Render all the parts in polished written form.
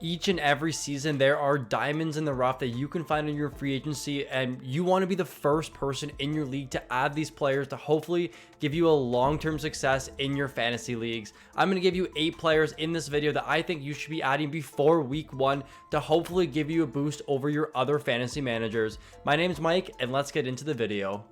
Each and every season, there are diamonds in the rough that you can find in your free agency, and you want to be the first person in your league to add these players to hopefully give you a long-term success in your fantasy leagues. I'm going to give you 8 players in this video that I think you should be adding before week 1 to hopefully give you a boost over your other fantasy managers. My name is Mike, and let's get into the video.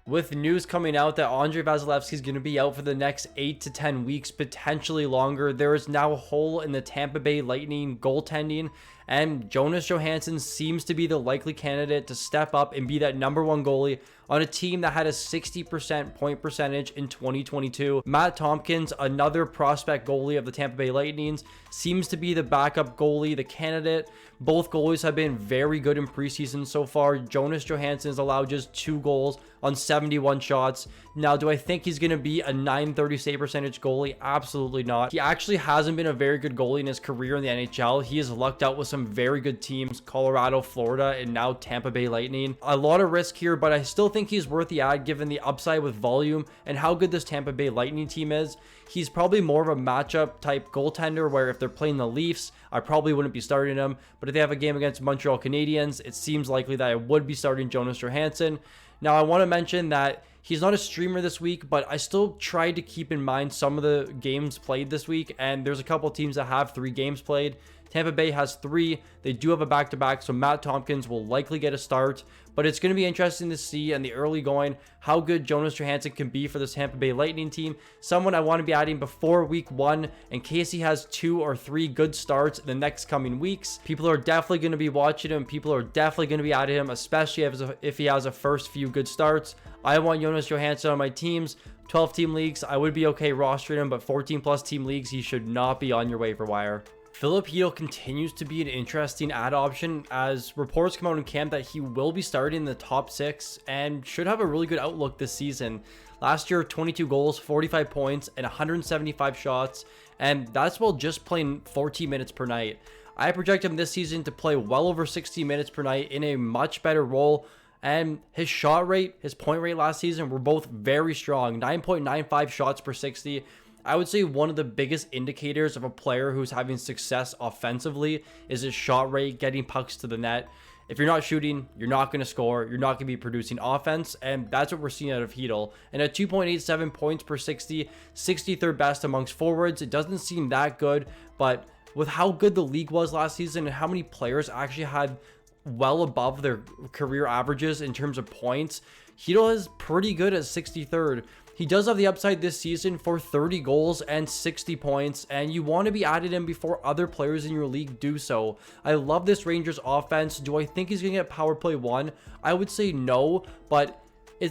With news coming out that Andrei Vasilevskiy is going to be out for the next 8 to 10 weeks, potentially longer, there is now a hole in the Tampa Bay Lightning goaltending, and Jonas Johansson seems to be the likely candidate to step up and be that #1 goalie on a team that had a 60% point percentage in 2022. Matt Tompkins, another prospect goalie of the Tampa Bay Lightning, seems to be the backup goalie, the candidate. Both goalies have been very good in preseason so far. Jonas Johansson has allowed just 2 goals on 71 shots. Now, do I think he's going to be a .930 save percentage goalie? Absolutely not. He actually hasn't been a very good goalie in his career in the NHL. He has lucked out with some very good teams, Colorado, Florida, and now Tampa Bay Lightning. A lot of risk here, but I still think he's worth the ad given the upside with volume and how good this Tampa Bay Lightning team is. He's probably more of a matchup type goaltender where if they're playing the Leafs, I probably wouldn't be starting him. But if they have a game against Montreal Canadiens, it seems likely that I would be starting Jonas Johansson. Now, I want to mention that he's not a streamer this week, but I still tried to keep in mind some of the games played this week, and there's a couple teams that have 3 games played. Tampa Bay has 3. They do have a back-to-back, so Matt Tompkins will likely get a start, but it's going to be interesting to see in the early going how good Jonas Johansson can be for this Tampa Bay Lightning team. Someone I want to be adding before week 1 in case he has 2 or 3 good starts in the next coming weeks. People are definitely going to be watching him. People are definitely going to be adding him, especially if he has a first few good starts. I want Jonas Johansson on my teams. 12-team leagues, I would be okay rostering him, but 14-plus team leagues, he should not be on your waiver wire. Filip Chytil continues to be an interesting ad option as reports come out in camp that he will be starting in the top 6 and should have a really good outlook this season. Last year, 22 goals, 45 points, and 175 shots, and that's while just playing 14 minutes per night. I project him this season to play well over 60 minutes per night in a much better role, and his shot rate, his point rate last season were both very strong, 9.95 shots per 60. I would say one of the biggest indicators of a player who's having success offensively is his shot rate, getting pucks to the net. If you're not shooting, you're not going to score. You're not going to be producing offense, and that's what we're seeing out of Chytil. And at 2.87 points per 60, 63rd best amongst forwards, it doesn't seem that good, but with how good the league was last season and how many players actually had well above their career averages in terms of points, Chytil is pretty good at 63rd. He does have the upside this season for 30 goals and 60 points, and you want to be adding him before other players in your league do so. I love this Rangers offense. Do I think he's going to get power play 1? I would say no, but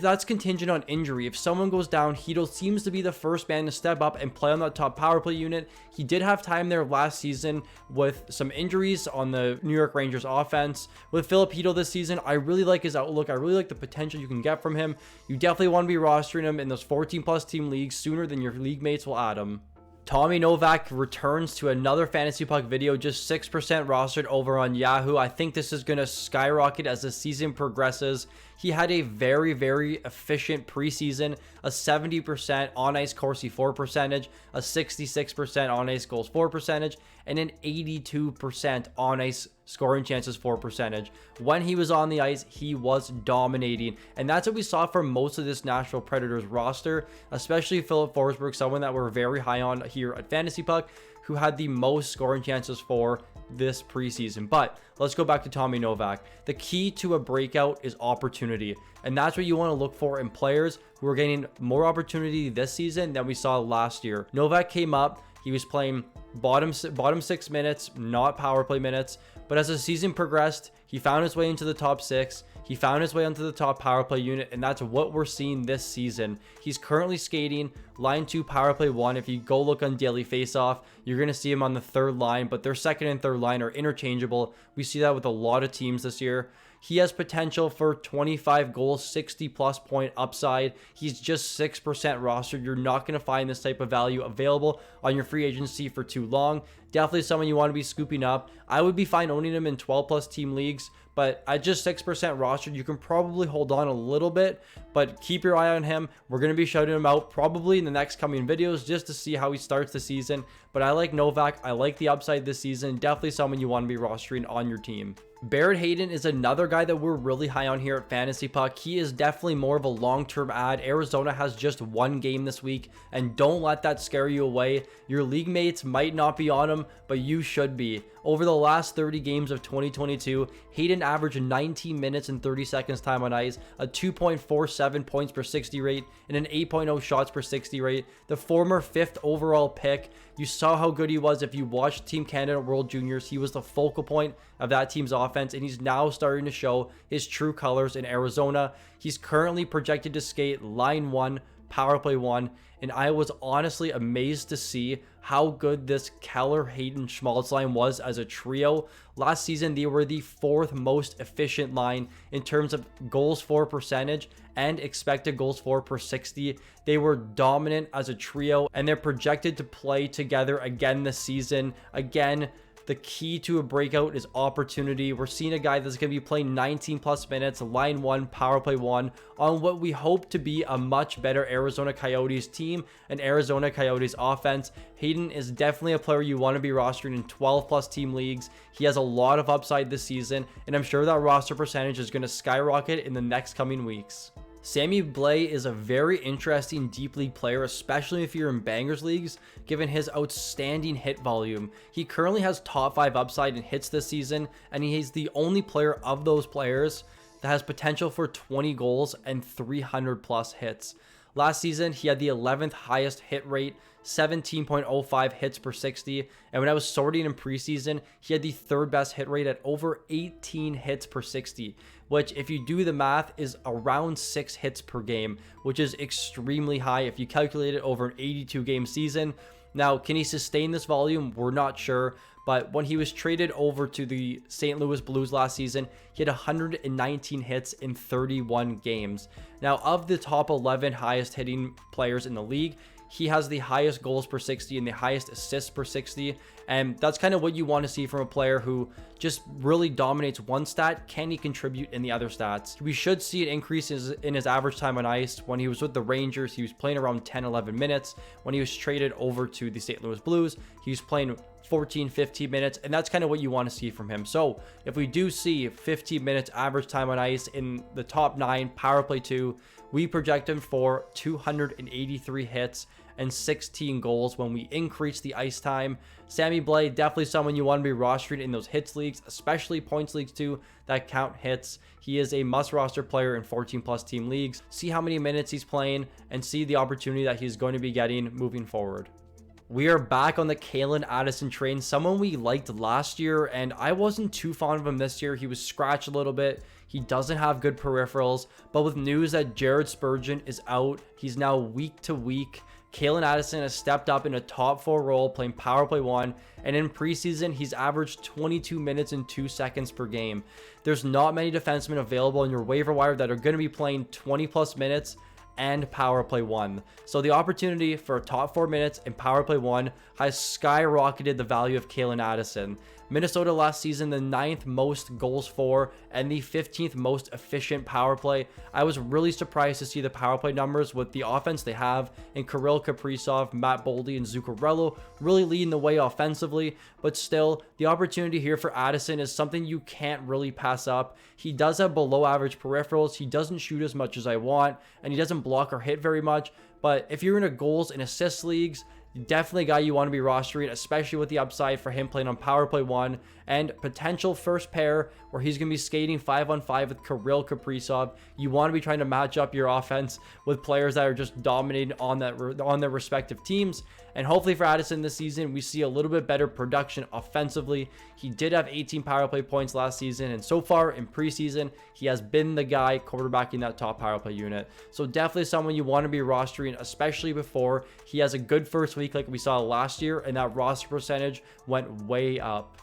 that's contingent on injury. If someone goes down, Chytil seems to be the first man to step up and play on that top power play unit. He did have time there last season with some injuries on the New York Rangers offense. With Filip Chytil this season, I really like his outlook. I really like the potential you can get from him. You definitely want to be rostering him in those 14-plus team leagues sooner than your league mates will add him. Tommy Novak returns to another Fantasy Puck video, just 6% rostered over on Yahoo. I think this is going to skyrocket as the season progresses. He had a very, very efficient preseason, a 70% on-ice Corsi for percentage, a 66% on-ice goals for percentage, and an 82% on-ice scoring chances for percentage. When he was on the ice, he was dominating, and that's what we saw from most of this Nashville Predators roster, especially Filip Forsberg, someone that we're very high on here at Fantasy Puck, who had the most scoring chances for this preseason. But let's go back to Tommy Novak. The key to a breakout is opportunity, and that's what you want to look for in players who are gaining more opportunity this season than we saw last year. Novak came up, he was playing bottom 6 minutes, not power play minutes, but as the season progressed, he found his way into the top 6. He found his way onto the top power play unit, and that's what we're seeing this season. He's currently skating line 2, power play 1. If you go look on daily faceoff, you're going to see him on the 3rd line, but their 2nd and 3rd line are interchangeable. We see that with a lot of teams this year. He has potential for 25 goals, 60-plus point upside. He's just 6% rostered. You're not going to find this type of value available on your free agency for too long. Definitely someone you want to be scooping up. I would be fine owning him in 12-plus team leagues, but but at just 6% rostered, you can probably hold on a little bit, but keep your eye on him. We're going to be shouting him out probably in the next coming videos just to see how he starts the season. But I like Novak. I like the upside this season. Definitely someone you want to be rostering on your team. Barett Hayton is another guy that we're really high on here at Fantasy Puck. He is definitely more of a long-term ad. Arizona has just one game this week, and don't let that scare you away. Your league mates might not be on him, but you should be. Over the last 30 games of 2022, Hayton averaged 19 minutes and 30 seconds time on ice, a 2.47 points per 60 rate, and an 8.0 shots per 60 rate. The former 5th overall pick. You saw how good he was if you watched Team Canada World Juniors. He was the focal point of that team's offense, and he's now starting to show his true colors in Arizona. He's currently projected to skate line 1, power play 1, and I was honestly amazed to see how good this Keller, Hayton, Schmaltz line was as a trio. Last season, they were the 4th most efficient line in terms of goals for percentage and expected goals for per 60. They were dominant as a trio, and they're projected to play together again this season. Again, the key to a breakout is opportunity. We're seeing a guy that's going to be playing 19 plus minutes, line 1, power play 1, on what we hope to be a much better Arizona Coyotes team and Arizona Coyotes offense. Hayton is definitely a player you want to be rostering in 12 plus team leagues. He has a lot of upside this season, and I'm sure that roster percentage is going to skyrocket in the next coming weeks. Sammy Blais is a very interesting deep league player, especially if you're in bangers leagues, given his outstanding hit volume. He currently has top 5 upside in hits this season, and he is the only player of those players that has potential for 20 goals and 300 plus hits. Last season, he had the 11th highest hit rate, 17.05 hits per 60. And when I was sorting in preseason, he had the 3rd best hit rate at over 18 hits per 60, which if you do the math is around 6 hits per game, which is extremely high if you calculate it over an 82 game season. Now, can he sustain this volume? We're not sure. But when he was traded over to the St. Louis Blues last season, he had 119 hits in 31 games. Now, of the top 11 highest hitting players in the league, he has the highest goals per 60 and the highest assists per 60. And that's kind of what you want to see from a player who just really dominates one stat. Can he contribute in the other stats? We should see an increase in his average time on ice. When he was with the Rangers, he was playing around 10-11 minutes. When he was traded over to the St. Louis Blues, he was playing 14-15 minutes, and that's kind of what you want to see from him. So if we do see 15 minutes average time on ice in the top 9, power play 2, we project him for 283 hits and 16 goals when we increase the ice time. Sammy Blais, definitely someone you want to be rostering in those hits leagues, especially points leagues too, that count hits. He is a must roster player in 14 plus team leagues. See how many minutes he's playing and see the opportunity that he's going to be getting moving forward. We are back on the Calen Addison train, someone we liked last year, and I wasn't too fond of him this year. He was scratched a little bit. He doesn't have good peripherals, but with news that Jared Spurgeon is out, he's now week to week. Calen Addison has stepped up in a top 4 role, playing power play 1, and in preseason, he's averaged 22 minutes and 2 seconds per game. There's not many defensemen available in your waiver wire that are going to be playing 20 plus minutes and power play 1. So the opportunity for top 4 minutes and power play 1 has skyrocketed the value of Calen Addison. Minnesota last season, the 9th most goals for and the 15th most efficient power play. I was really surprised to see the power play numbers with the offense they have in Kirill Kaprizov, Matt Boldy, and Zuccarello really leading the way offensively. But still, the opportunity here for Addison is something you can't really pass up. He does have below average peripherals. He doesn't shoot as much as I want, and he doesn't block or hit very much. But if you're in a goals and assists leagues, definitely a guy you want to be rostering, especially with the upside for him playing on power play 1 and potential first pair where he's going to be skating 5-on-5 with Kirill Kaprizov. You want to be trying to match up your offense with players that are just dominating on their respective teams. And hopefully for Addison this season, we see a little bit better production offensively. He did have 18 power play points last season, and so far in preseason, he has been the guy quarterbacking that top power play unit. So definitely someone you want to be rostering, especially before he has a good first week like we saw last year, and that roster percentage went way up.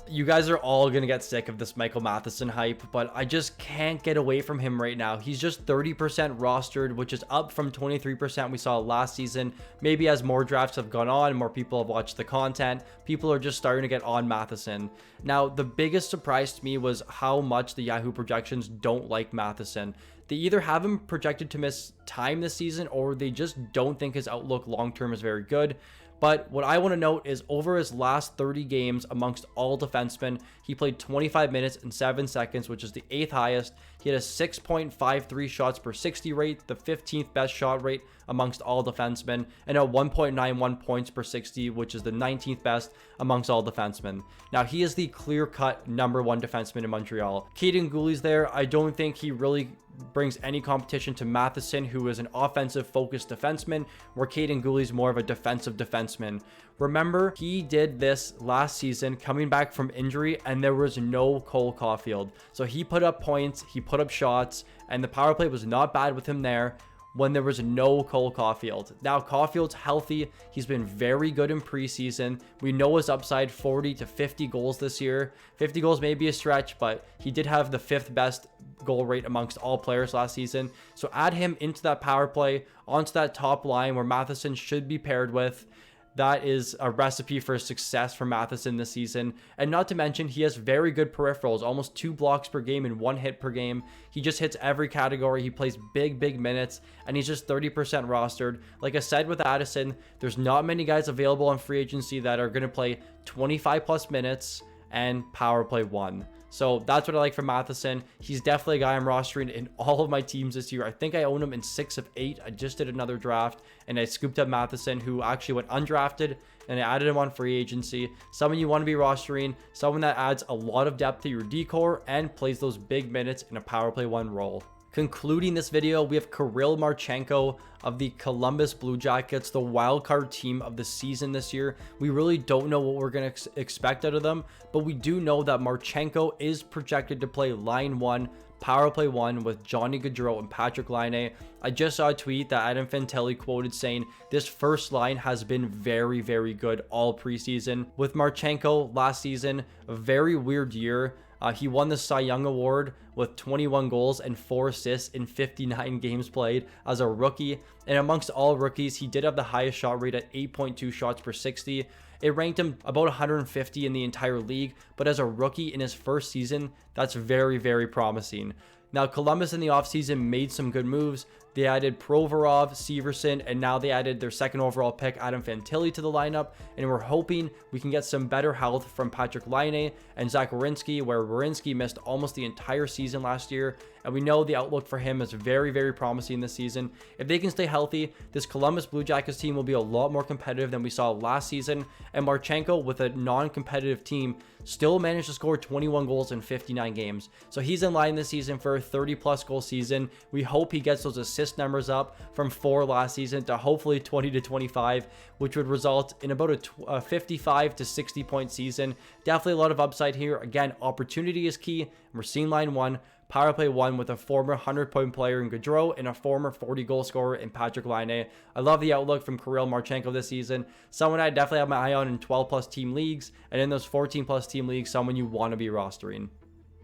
You guys are all going to get sick of this Michael Matheson hype, but I just can't get away from him right now. He's just 30% rostered, which is up from 23% we saw last season. Maybe as more drafts have gone on and more people have watched the content, people are just starting to get on Matheson. Now, the biggest surprise to me was how much the Yahoo projections don't like Matheson. They either have him projected to miss time this season, or they just don't think his outlook long-term is very good. But what I want to note is over his last 30 games amongst all defensemen, he played 25 minutes and 7 seconds, which is the 8th highest. He had a 6.53 shots per 60 rate, the 15th best shot rate amongst all defensemen, and a 1.91 points per 60, which is the 19th best amongst all defensemen. Now, he is the clear-cut #1 defenseman in Montreal. Kaiden Guhle's there. I don't think he really brings any competition to Matheson, who is an offensive-focused defenseman, where Kaiden Guhle's more of a defensive defenseman. Remember, he did this last season coming back from injury, and there was no Cole Caulfield. So he put up points, he put up shots, and the power play was not bad with him there when there was no Cole Caulfield. Now, Caulfield's healthy. He's been very good in preseason. We know his upside, 40 to 50 goals this year. 50 goals may be a stretch, but he did have the 5th best goal rate amongst all players last season. So add him into that power play, onto that top line where Matheson should be paired with. That is a recipe for success for Matheson this season. And not to mention, he has very good peripherals, almost 2 blocks per game and 1 hit per game. He just hits every category. He plays big minutes, and he's just 30% rostered. Like I said with Addison, there's not many guys available on free agency that are going to play 25 plus minutes and power play 1. So that's what I like from Matheson. He's definitely a guy I'm rostering in all of my teams this year. I think I own him in 6 of 8. I just did another draft, and I scooped up Matheson, who actually went undrafted, and I added him on free agency. Someone you want to be rostering, someone that adds a lot of depth to your decor and plays those big minutes in a power play 1 role. Concluding this video, we have Kirill Marchenko of the Columbus Blue Jackets, the wildcard team of the season this year. We really don't know what we're going to expect out of them, but we do know that Marchenko is projected to play line 1, power play 1 with Johnny Gaudreau and Patrick Laine. I just saw a tweet that Adam Fantilli quoted saying this first line has been very good all preseason. With Marchenko last season, a very weird year. He won the Cy Young Award with 21 goals and 4 assists in 59 games played as a rookie. And amongst all rookies, he did have the highest shot rate at 8.2 shots per 60. It ranked him about 150 in the entire league, but as a rookie in his first season, that's very promising. Now, Columbus in the offseason made some good moves. They added Provorov, Severson, and now they added their 2nd overall pick, Adam Fantilli, to the lineup. And we're hoping we can get some better health from Patrick Laine and Zach Werenski, where Werenski missed almost the entire season last year. And we know the outlook for him is very promising this season. If they can stay healthy, this Columbus Blue Jackets team will be a lot more competitive than we saw last season. And Marchenko, with a non-competitive team, still managed to score 21 goals in 59 games. So he's in line this season for a 30+ goal season. We hope he gets those assist numbers up from 4 last season to hopefully 20 to 25, which would result in about a 55 to 60 point season. Definitely a lot of upside here. Again, opportunity is key. We're seeing line 1. Power play 1 with a former 100-point player in Gaudreau and a former 40-goal scorer in Patrick Laine. I love the outlook from Kirill Marchenko this season. Someone I definitely have my eye on in 12+ team leagues, and in those 14+ team leagues, someone you want to be rostering.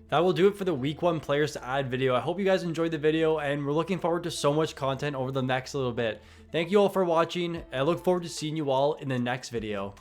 That will do it for the week 1 players to add video. I hope you guys enjoyed the video, and we're looking forward to so much content over the next little bit. Thank you all for watching. I look forward to seeing you all in the next video.